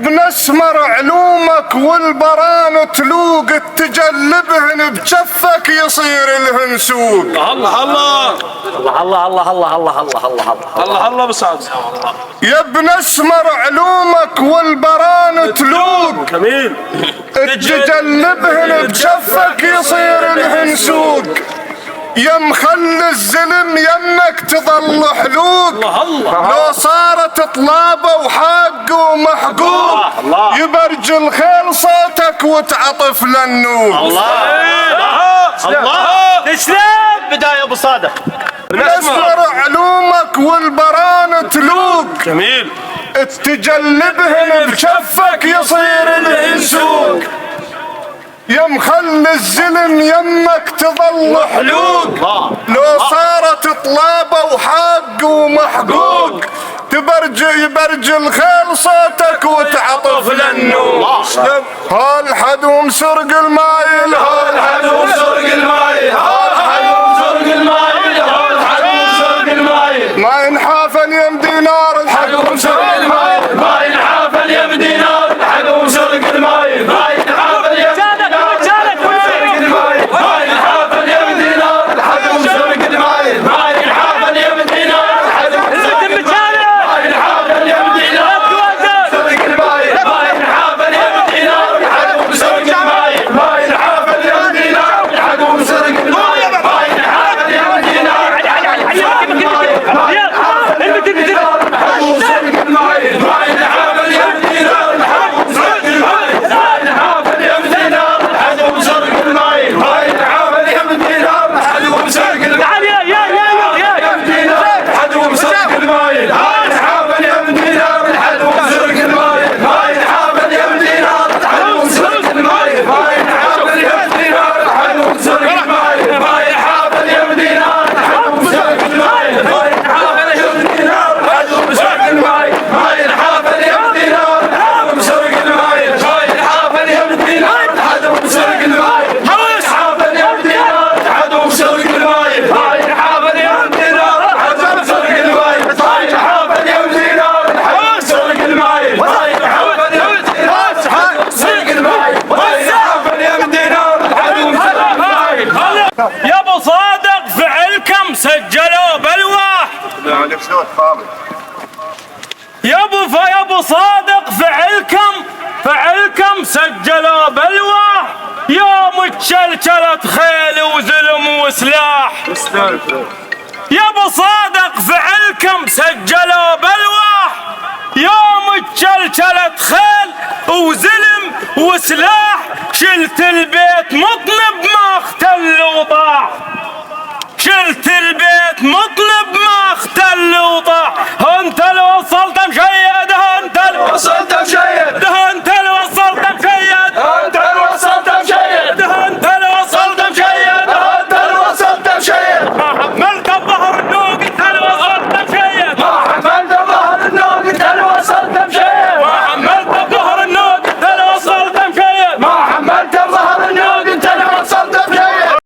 ابن اسمر علومك والبران تلوق، تجلبهن بجفك يصير لهن سوق. الله الله الله الله الله الله الله الله الله الله بصعب. يا ابن اسمر علومك والبران تلوق، جميل. تجلبهن بجفك يصير لهن سوق. يا مخلي الزلم يمك تظل حلوق، الله الله. لو صارت طلابه وحق ومحقوق، يبرج الخيل صوتك وتعطف للنوق. الله الله. تسلم بداية ابو صادق. نسمر علومك والبران تلوق، جميل. تجلبهن بشفك يصير الهسوق. يا مخلي الزلم يمك تظل حلوق، لو صارت طلابه وحق ومحقوق، يبرج الخيل صوتك وتعطف للنوق. هال حدوم سرق المايل، هال حدوم سرق المايل، هال حدوم سرق المايل، هال حدوم سرق المايل. ما ينحاف اليم دينار الحدوم سرق المايل، ما ينحاف اليم دينار الحدوم سرق المايل، ما ينحاف اليم دينار سرق المايل، ما ينحاف اليم دينار الحدوم سرق المايل، ما ينحاف اليم دينار الحدوم سرق المايل، ما ينحاف اليم دينار سرق المايل، ما ينحاف اليم دينار الحدوم سرق المايل، ما ينحاف اليم دينار الحدوم سرق المايل، ما ينحاف اليم دينار سرق المايل، ما ينحاف اليم دينار الحدوم سرق المايل، ما ينحاف اليم دينار الحدوم سرق المايل، ما ينحاف اليم دينار الحدوم سرق المايل، ما ينحاف اليم دينار الحدوم سرق المايل، الحدوم سرق المايل، ما ينحاف اليم دينار الحدوم سرق المايل، ما ينحاف اليم دينار الحدوم سرق المايل، ما ينحاف اليم دينار الحدوم سرق المايل، ما ينحاف اليم دينار الحدوم سرق المايل، ما ينحاف اليم دينار الحدوم سرق المايل، ما ينحاف اليم دينار الحدوم سرق المايل، ما ينحاف اليم دينار الحدوم سرق المايل، ما ينحاف اليم دينار الحدوم سرق المايل، ما ينحاف اليم دينار الحدوم سرق المايل، ما ينحاف اليم دينار الحدوم سرق المايل، ما ينحاف اليم دينار الحدوم سرق المايل، ما ينحاف اليم دينار الحدوم سرق المايل. يا ابو صادق فعلكم سجلوا بالواح. يا ابو صادق فعلكم سجلوا بالواح. يوم تشلشلت خيل وزلم وسلاح. يا ابو صادق فعلكم سجلوا بالواح. يوم تشلشلت خيل وزلم وسلاح. شلت البيت مطنب ما اختل وضاع. شلت البيت مطنب ما اختل وضاع. انت لو وصلت مشي